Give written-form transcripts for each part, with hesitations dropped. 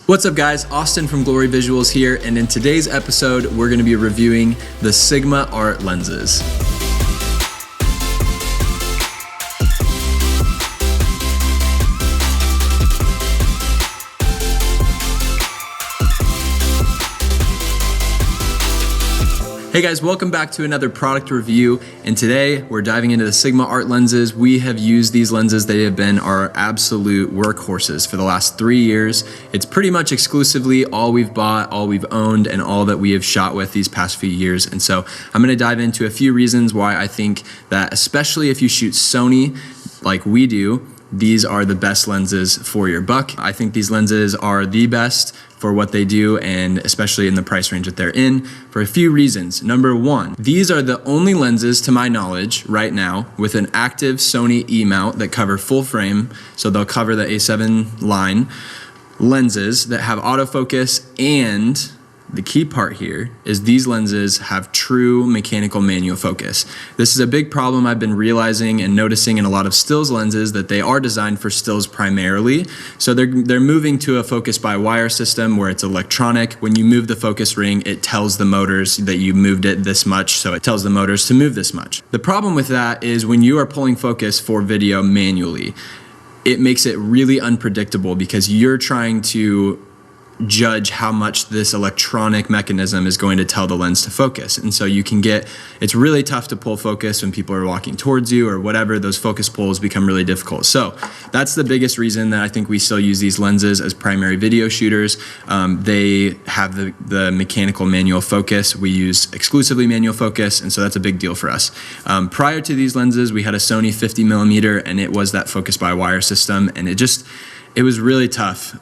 What's up guys, Austin from Glory Visuals here, and in today's episode we're going to be reviewing the Sigma Art lenses. Hey guys, welcome back to another product review, and today we're diving into the Sigma Art lenses. We have used these lenses. They have been our absolute workhorses for the last 3 years. It's pretty much exclusively all we've bought, all we've owned, and all that we have shot with these past few years. And so I'm going to dive into a few reasons why I think that, especially if you shoot Sony like we do, these are the best lenses for your buck. I think these lenses are the best for what they do, and especially in the price range that they're in, for a few reasons. Number one, these are the only lenses, to my knowledge, right now, with an active Sony E-mount that cover full frame, so they'll cover the A7 line, lenses that have autofocus, and the key part here is these lenses have true mechanical manual focus. This is a big problem I've been realizing and noticing in a lot of stills lenses, that they are designed for stills primarily. So they're moving to a focus by wire system where it's electronic. When you move the focus ring, it tells the motors that you moved it this much, so it tells the motors to move this much. The problem with that is when you are pulling focus for video manually, it makes it really unpredictable because you're trying to judge how much this electronic mechanism is going to tell the lens to focus. And so you can get, it's really tough to pull focus when people are walking towards you or whatever. Those focus pulls become really difficult. So that's the biggest reason that I think we still use these lenses as primary video shooters. They have the mechanical manual focus. We use exclusively manual focus, and so that's a big deal for us. Prior to these lenses, we had a Sony 50mm, and it was that focus by wire system, and it was really tough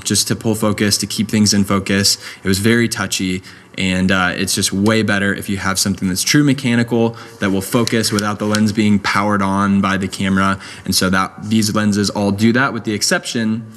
just to pull focus, to keep things in focus. It was very touchy, and it's just way better if you have something that's true mechanical that will focus without the lens being powered on by the camera. And so these lenses all do that, with the exception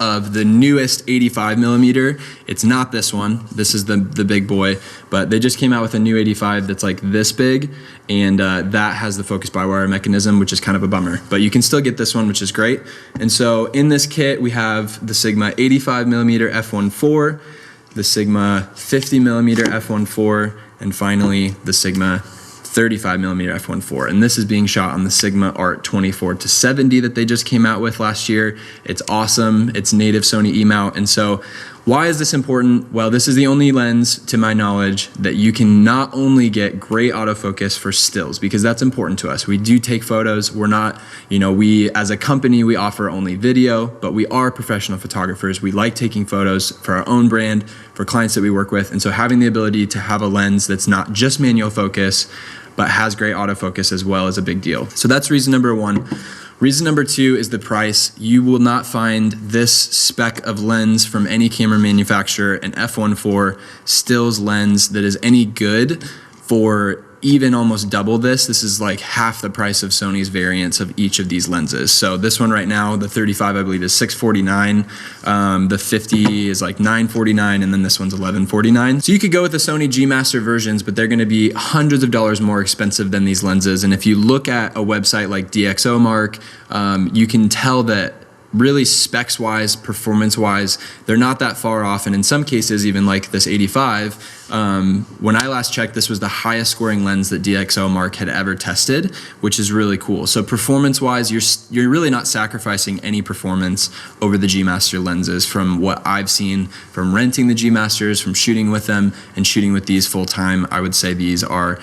of the newest 85mm. It's not this one. This is the big boy, but they just came out with a new 85 that's like this big, and that has the focus by wire mechanism, which is kind of a bummer, but you can still get this one, which is great. And so in this kit, we have the Sigma 85mm f1.4, the Sigma 50mm f1.4, and finally the Sigma 35mm f1.4, and this is being shot on the Sigma Art 24-70 that they just came out with last year. It's awesome. It's native Sony E-mount. And so why is this important? Well, this is the only lens, to my knowledge, that you can not only get great autofocus for stills, because that's important to us. We do take photos. We're not, we as a company, we offer only video, but we are professional photographers. We like taking photos for our own brand, for clients that we work with. And so having the ability to have a lens that's not just manual focus, but has great autofocus as well, is a big deal. So that's reason number one. Reason number two is the price. You will not find this spec of lens from any camera manufacturer, an f1.4 stills lens, that is any good for even almost double this. This is like half the price of Sony's variants of each of these lenses. So this one right now, the 35, I believe, is $649. The 50 is like $949, and then this one's $1149. So you could go with the Sony G Master versions, but they're going to be hundreds of dollars more expensive than these lenses. And if you look at a website like DxOMark, you can tell that really specs wise, performance wise, they're not that far off. And in some cases, even like this 85, when I last checked, this was the highest scoring lens that DxOMark had ever tested, which is really cool. So performance wise, you're really not sacrificing any performance over the G Master lenses, from what I've seen from renting the G Masters, from shooting with them and shooting with these full time. I would say these are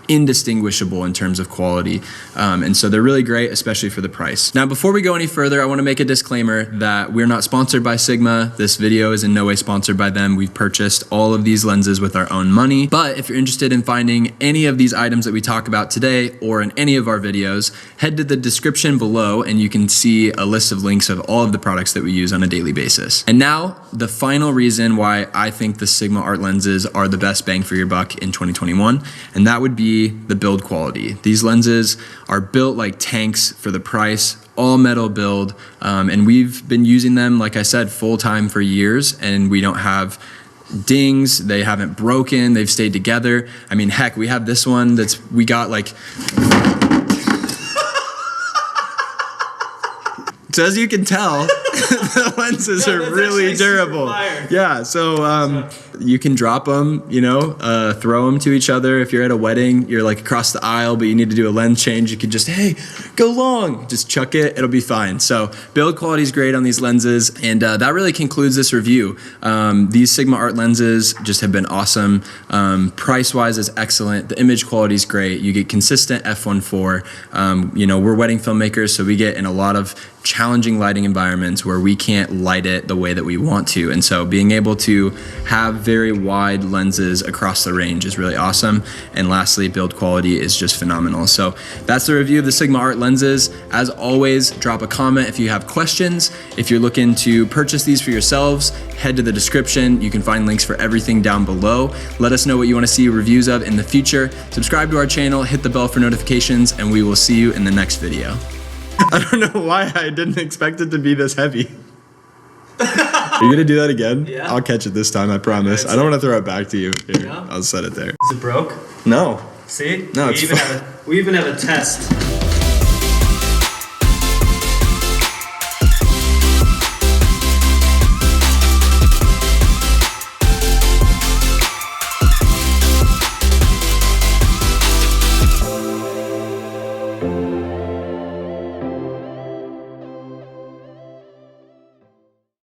indistinguishable in terms of quality, and so they're really great, especially for the price. Now, before we go any further, I want to make a disclaimer that we're not sponsored by Sigma. This video is in no way sponsored by them. We've purchased all of these lenses with our own money, but if you're interested in finding any of these items that we talk about today or in any of our videos, head to the description below and you can see a list of links of all of the products that we use on a daily basis. And now, the final reason why I think the Sigma Art lenses are the best bang for your buck in 2021, and that would be the build quality. These lenses are built like tanks for the price, all metal build, and we've been using them, like I said, full time for years, and we don't have dings, they haven't broken, they've stayed together. I mean, heck, we have this one we got like, so as you can tell, The lenses are really durable. Yeah, so you can drop them, you know, throw them to each other. If you're at a wedding, you're like across the aisle, but you need to do a lens change, you could just, hey, go long, just chuck it, it'll be fine. So build quality is great on these lenses, and that really concludes this review. These Sigma Art lenses just have been awesome. Price-wise is excellent. The image quality is great. You get consistent f1.4. You know, we're wedding filmmakers, so we get in a lot of challenging lighting environments where we can't light it the way that we want to, and so being able to have very wide lenses across the range is really awesome. And lastly, build quality is just phenomenal. So that's the review of the Sigma Art lenses. As always, drop a comment if you have questions. If you're looking to purchase these for yourselves, head to the description. You can find links for everything down below. Let us know what you want to see reviews of in the future. Subscribe to our channel, hit the bell for notifications, and we will see you in the next video. I don't know why I didn't expect it to be this heavy. Are you gonna do that again? Yeah. I'll catch it this time, I promise. I don't want to throw it back to you. Here, No? I'll set it there. Is it broke? No. See? No, it's fine. We even have a test.